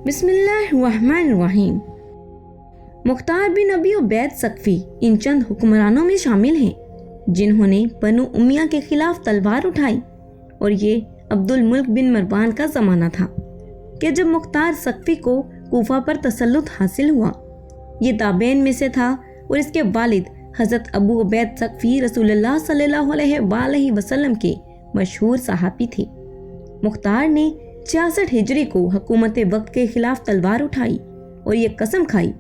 بسم اللہ الرحمن الرحیم۔ مختار بن ابی عبید ثقفی ان چند حکمرانوں میں شامل ہیں جنہوں نے بنو امیہ کے خلاف تلوار اٹھائی، اور یہ عبد الملک بن مروان کا زمانہ تھا کہ جب مختار ثقفی کو کوفہ پر تسلط حاصل ہوا۔ یہ تابعین میں سے تھا اور اس کے والد حضرت ابو عبید ثقفی رسول اللہ صلی اللہ علیہ وآلہ وسلم کے مشہور صحابی تھے۔ مختار نے 66 ہجری کو حکومت وقت کے خلاف تلوار اٹھائی اور یہ قسم کھائی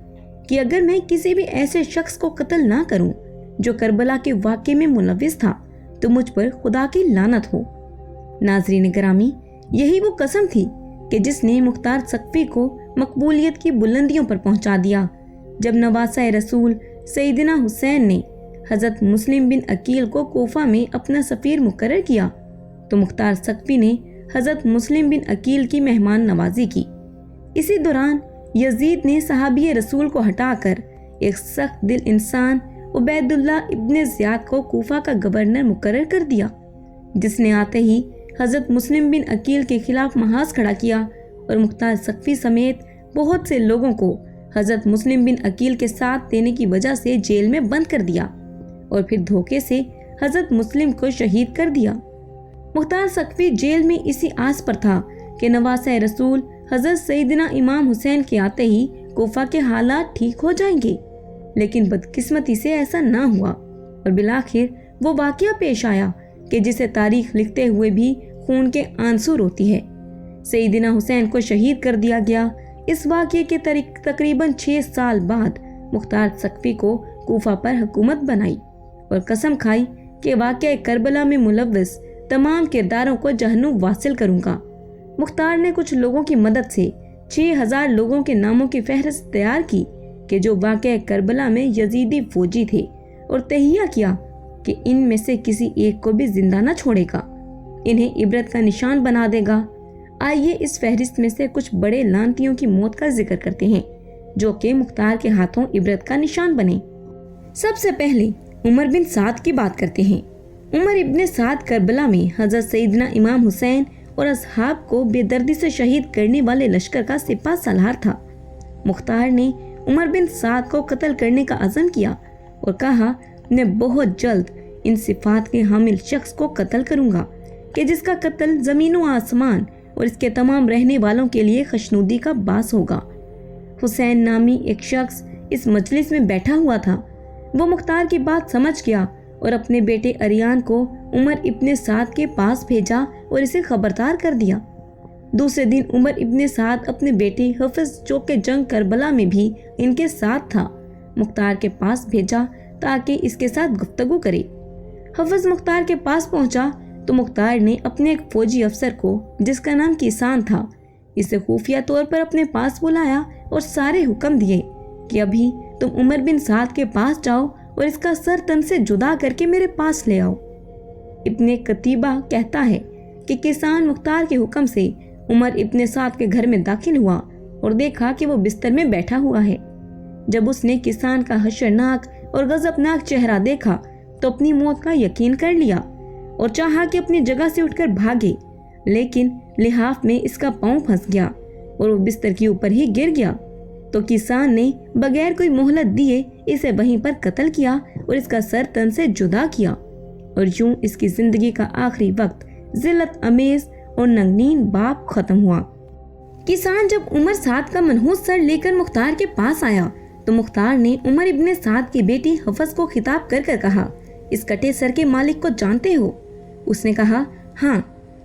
کہ اگر میں کسی بھی ایسے شخص کو قتل نہ کروں جو کربلا کے واقعے میں ملوث تھا تو مجھ پر خدا کی لعنت ہو۔ ناظرین گرامی، یہی وہ قسم تھی کہ جس نے مختار ثقفی کو مقبولیت کی بلندیوں پر پہنچا دیا۔ جب نواسہ رسول سیدنا حسین نے حضرت مسلم بن عقیل کو کوفہ میں اپنا سفیر مقرر کیا تو مختار ثقفی نے حضرت مسلم بن عقیل کی مہمان نوازی کی۔ اسی دوران یزید نے صحابی رسول کو ہٹا کر ایک سخت دل انسان عبید اللہ ابن زیاد کو کوفہ کا گورنر مقرر کر دیا، جس نے آتے ہی حضرت مسلم بن عقیل کے خلاف محاذ کھڑا کیا اور مختار ثقفی سمیت بہت سے لوگوں کو حضرت مسلم بن عقیل کے ساتھ دینے کی وجہ سے جیل میں بند کر دیا اور پھر دھوکے سے حضرت مسلم کو شہید کر دیا۔ مختار ثقفی جیل میں اسی آس پر تھا کہ نواسہ رسول حضرت سیدنا امام حسین کے آتے ہی کوفہ کے حالات ٹھیک ہو جائیں گے، لیکن بدقسمتی سے ایسا نہ ہوا اور بالآخر وہ واقعہ پیش آیا کہ جسے تاریخ لکھتے ہوئے بھی خون کے آنسو روتی ہے۔ سیدنا حسین کو شہید کر دیا گیا۔ اس واقعے کے تقریباً 6 سال بعد مختار ثقفی کو کوفہ پر حکومت بنائی اور قسم کھائی کہ واقعہ کربلا میں ملوث تمام کرداروں کو جہنم واصل کروں گا۔ مختار نے کچھ لوگوں کی مدد سے 6000 لوگوں کے ناموں کی فہرست تیار کی کہ جو واقعہ کربلا میں یزیدی فوجی تھے، اور تہیہ کیا کہ ان میں سے کسی ایک کو بھی زندہ نہ چھوڑے گا، انہیں عبرت کا نشان بنا دے گا۔ آئیے اس فہرست میں سے کچھ بڑے لعنتیوں کی موت کا ذکر کرتے ہیں جو کہ مختار کے ہاتھوں عبرت کا نشان بنے۔ سب سے پہلے عمر بن سعد کی بات کرتے ہیں۔ عمر ابن سعد کربلا میں حضرت سیدنا امام حسین اور اصحاب کو بے دردی سے شہید کرنے والے لشکر کا سپہ سالار تھا۔ مختار نے عمر بن سعد کو قتل کرنے کا عزم کیا اور کہا، میں بہت جلد ان صفات کے حامل شخص کو قتل کروں گا کہ جس کا قتل زمین و آسمان اور اس کے تمام رہنے والوں کے لیے خشنودی کا باعث ہوگا۔ حسین نامی ایک شخص اس مجلس میں بیٹھا ہوا تھا۔ وہ مختار کی بات سمجھ گیا اور اپنے بیٹے اریان کو عمر ابن سعد کے پاس بھیجا اور اسے خبردار کر دیا۔ دوسرے دن عمر ابن سعد اپنے بیٹے حفظ جو کہ جنگ کربلا میں بھی ان کے ساتھ تھا، مختار کے پاس بھیجا تاکہ اس کے ساتھ گفتگو کرے۔ حفظ مختار کے پاس پہنچا تو مختار نے اپنے ایک فوجی افسر کو جس کا نام کیسان تھا، اسے خفیہ طور پر اپنے پاس بلایا اور سارے حکم دیے کہ ابھی تم عمر بن سعد کے پاس جاؤ اور اس کا سر تن سے جدا کر کے میرے پاس لے آؤ۔ ابن قتیبہ کہتا ہے کہ کیسان مختار کے حکم سے عمر ابن سعد کے گھر میں داخل ہوا اور دیکھا کہ وہ بستر میں بیٹھا ہوا ہے۔ جب اس نے کیسان کا حشرناک اور غضبناک چہرہ دیکھا تو اپنی موت کا یقین کر لیا اور چاہا کہ اپنی جگہ سے اٹھ کر بھاگے، لیکن لحاف میں اس کا پاؤں پھنس گیا اور وہ بستر کے اوپر ہی گر گیا۔ تو کیسان نے بغیر کوئی مہلت دیے اسے وہیں پر قتل کیا اور اس کا سر تن سے جدا کیا، اور یوں اس کی زندگی کا آخری وقت ذلت امیز اور ننگین باپ ختم ہوا۔ کیسان جب عمر سعد کا منحوس سر لے کر مختار کے پاس آیا تو مختار نے عمر ابن سعد کی بیٹی حفظ کو خطاب کر کر کہا، اس کٹے سر کے مالک کو جانتے ہو؟ اس نے کہا، ہاں،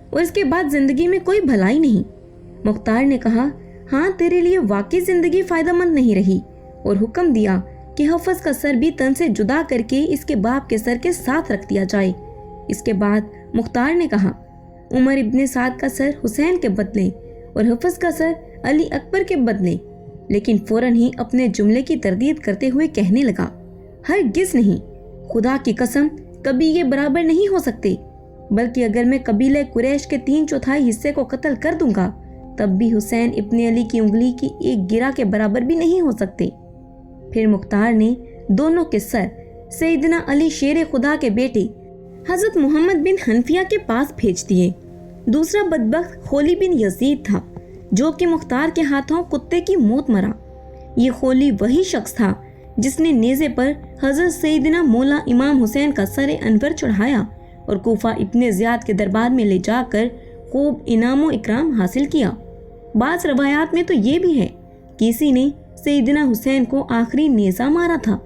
اور اس کے بعد زندگی میں کوئی بھلائی نہیں۔ مختار نے کہا، ہاں، تیرے لیے واقعی زندگی فائدہ مند نہیں رہی، اور حکم دیا کہ حفظ کا سر بھی تن سے جدا کر کے اس کے باپ کے سر کے ساتھ رکھ دیا جائے۔ اس کے بعد مختار نے کہا، عمر ابن سعد کا سر حسین کے بدلے اور حفظ کا سر علی اکبر کے بدلے، لیکن فوراً ہی اپنے جملے کی تردید کرتے ہوئے کہنے لگا، ہرگز نہیں، خدا کی قسم کبھی یہ برابر نہیں ہو سکتے، بلکہ اگر میں قبیلہ قریش کے 3/4 حصے کو قتل کر دوں گا تب بھی حسین ابن علی کی انگلی کی ایک گرہ کے برابر بھی نہیں ہو سکتے۔ پھر مختار نے دونوں کے سر سیدنا علی شیر خدا کے بیٹے حضرت محمد بن حنفیہ کے پاس بھیج دیے۔ دوسرا بدبخت خولی بن یزید تھا جو کہ مختار کے ہاتھوں کتے کی موت مرا۔ یہ خولی وہی شخص تھا جس نے نیزے پر حضرت سیدنا مولا امام حسین کا سر انور چڑھایا اور کوفہ ابن زیاد کے دربار میں لے جا کر خوب انعام و اکرام حاصل کیا۔ بعض روایات میں تو یہ بھی ہے کہ کسی نے سیدنا حسین کو آخری نیزہ مارا تھا۔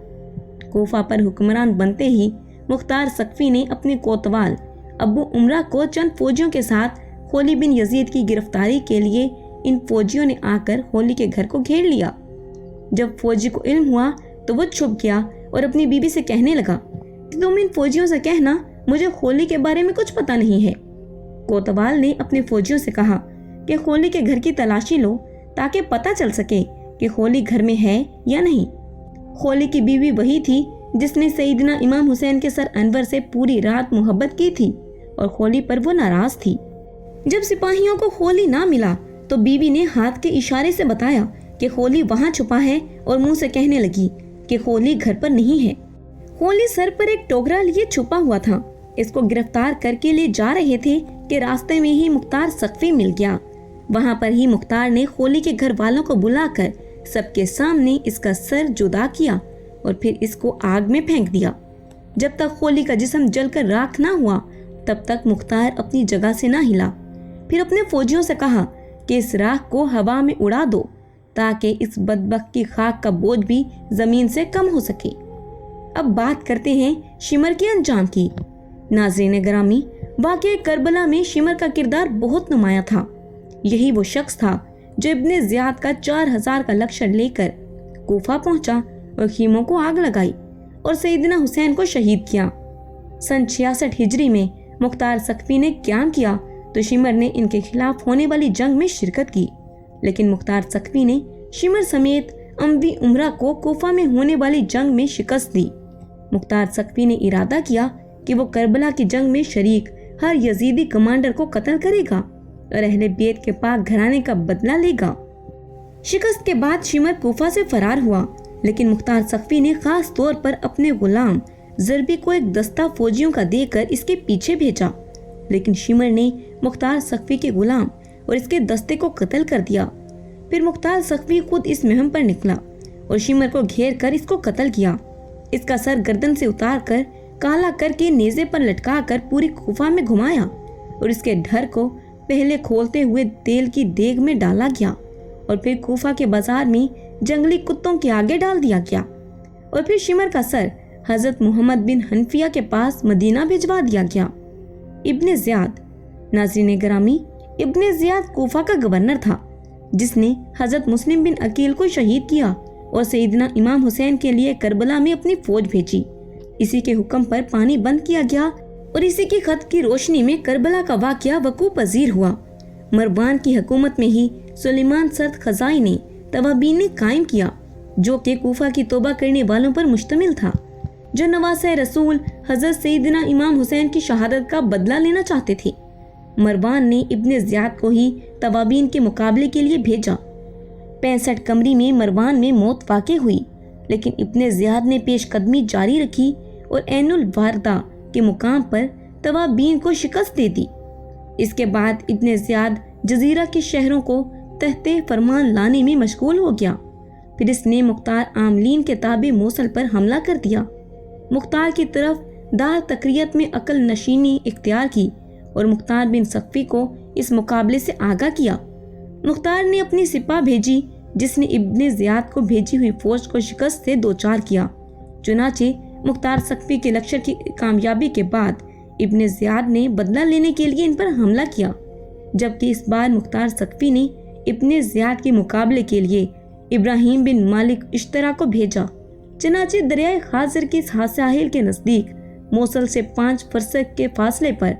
کوفہ پر حکمران بنتے ہی مختار سقفی نے اپنے کوتوال ابو عمرہ کو چند فوجیوں کے ساتھ خولی بن یزید کی گرفتاری کے لیے ان فوجیوں نے آ کر خولی کے گھر کو گھیر لیا۔ جب فوجی کو علم ہوا تو وہ چھپ گیا اور اپنی بیوی سے کہنے لگا کہ تم ان فوجیوں سے کہنا مجھے خولی کے بارے میں کچھ پتہ نہیں ہے۔ کوتوال نے اپنے فوجیوں سے کہا کہ خولی کے گھر کی تلاشی لو تاکہ پتہ چل سکے کہ خولی گھر میں ہے یا نہیں۔ خولی کی بیوی وہی تھی جس نے سیدنا امام حسین کے سر انور سے پوری رات محبت کی تھی اور خولی پر وہ ناراض تھی۔ جب سپاہیوں کو خولی نہ ملا تو بیوی نے ہاتھ کے اشارے سے بتایا کہ خولی وہاں چھپا ہے اور منہ سے کہنے لگی کہ خولی گھر پر نہیں ہے۔ خولی سر پر ایک ٹوکرا لیے چھپا ہوا تھا۔ اس کو گرفتار کر کے لے جا رہے تھے کہ راستے میں ہی مختار سقفی مل گیا۔ وہاں پر ہی مختار نے خولی کے گھر والوں کو بلا کر سب کے سامنے اس کا سر جدا کیا اور پھر اس کو آگ میں پھینک دیا۔ جب تک خولی کا جسم جل کر راکھ نہ ہوا تب تک مختار اپنی جگہ سے نہ ہلا۔ پھر اپنے فوجیوں سے کہا کہ اس راکھ کو ہوا میں اڑا دو تاکہ اس بدبخت کی خاک کا بوجھ بھی زمین سے کم ہو سکے۔ اب بات کرتے ہیں شمر کے انجام کی۔ ناظرین گرامی، واقعہ کربلا میں شمر کا کردار بہت نمایاں تھا۔ یہی وہ شخص تھا جو ابن زیاد کا 4000 کا لشکر لے کر کوفہ پہنچا اور خیموں کو آگ لگائی اور سیدنا حسین کو شہید کیا۔ سن 66 ہجری میں مختار سقفی نے قیام کیا تو شمر نے ان کے خلاف ہونے والی جنگ میں شرکت کی، لیکن مختار سقفی نے شمر سمیت اموی عمرہ کو کوفہ میں ہونے والی جنگ میں شکست دی۔ مختار سقفی نے ارادہ کیا کہ وہ کربلا کی جنگ میں شریک ہر یزیدی کمانڈر کو قتل کرے گا اور اہل بیت کے پاک گھرانے کا بدلہ لے گا۔ شکست کے بعد شمر کوفہ سے فرار ہوا، لیکن مختار سقفی نے خاص طور پر اپنے غلام ضربی کو ایک دستہ فوجیوں کا دے کر اس کے پیچھے بھیجا، لیکن شمر نے مختار سقفی کے غلام اور اس کے دستے کو قتل کر دیا۔ پھر مختار سقفی خود اس مہم پر نکلا اور شمر کو گھیر کر اس کو قتل کیا۔ اس کا سر گردن سے اتار کر کالا کر کے نیزے پر لٹکا کر پوری کوفہ میں گھمایا اور اس کے دھڑ کو پہلے کھولتے ہوئے تیل کی دیگ میں ڈالا گیا اور پھر کوفہ کے بازار میں جنگلی کتوں کے آگے ڈال دیا گیا اور پھر شمر کا سر حضرت محمد بن حنفیہ کے پاس مدینہ بھجوا دیا گیا۔ ابن زیاد، ناظرین گرامی، ابن زیاد کوفہ کا گورنر تھا جس نے حضرت مسلم بن عقیل کو شہید کیا اور سیدنا امام حسین کے لیے کربلا میں اپنی فوج بھیجی۔ اسی کے حکم پر پانی بند کیا گیا اور اسی کی خط کی روشنی میں کربلا کا واقعہ وقوع پذیر ہوا۔ مروان کی حکومت میں ہی سلیمان سرد خزائی نے توابین قائم کیا جو کہ کوفہ کی توبہ کرنے والوں پر مشتمل تھا، جو نواسہ رسول حضرت سیدنا امام حسین کی شہادت کا بدلہ لینا چاہتے تھے۔ مروان نے ابن زیاد کو ہی توابین کے مقابلے کے لیے بھیجا۔ 65 قمری میں مروان میں موت واقع ہوئی، لیکن ابن زیاد نے پیش قدمی جاری رکھی اور عین الواردہ کے مقام پر توابین کو شکست دے دی۔ اس کے بعد ابن زیاد جزیرہ کے شہروں کو تحت فرمان لانے میں مشغول ہو گیا۔ پھر اس نے مختار عاملین کے تابع موصل پر حملہ کر دیا۔ مختار کی طرف دار تقریت میں عقل نشینی اختیار کی اور مختار بن سقفی کو اس مقابلے سے آگاہ کیا۔ مختار نے اپنی سپاہ بھیجی جس نے ابن زیاد کو بھیجی ہوئی فوج کو شکست سے دوچار کیا۔ چنانچہ مختار سقفی کے لشکر کی کامیابی کے بعد ابن زیاد نے بدلہ لینے کے لیے ان پر حملہ کیا، جبکہ اس بار مختار سقفی نے ابن زیاد کے مقابلے کے لیے ابراہیم بن مالک اشترا کو بھیجا۔ چنانچہ دریائے خاصر کے ساحل کے نزدیک موصل سے 5 فرسخ کے فاصلے پر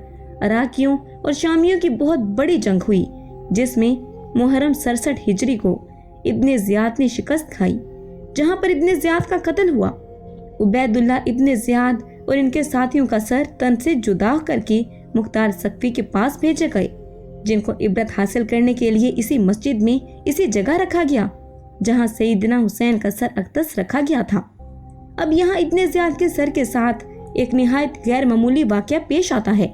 عراقیوں اور شامیوں کی بہت بڑی جنگ ہوئی، جس میں محرم 67 ہجری کو ابن زیاد نے شکست کھائی، جہاں پر ابن زیاد کا قتل ہوا۔ عبید اللہ ابن زیاد اور ان کے ساتھیوں کا سر تن سے جدا کر کے مختار سقفی کے پاس بھیجے گئے، جن کو عبرت حاصل کرنے کے لیے اسی مسجد میں اسی جگہ رکھا گیا جہاں سیدنا حسین کا سر اقدس رکھا گیا تھا۔ اب یہاں ابن زیاد کے سر کے ساتھ ایک نہایت غیر معمولی واقعہ پیش آتا ہے،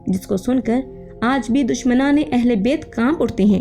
جس کو سن کر آج بھی دشمنان اہل بیت کانپ اٹھتے ہیں۔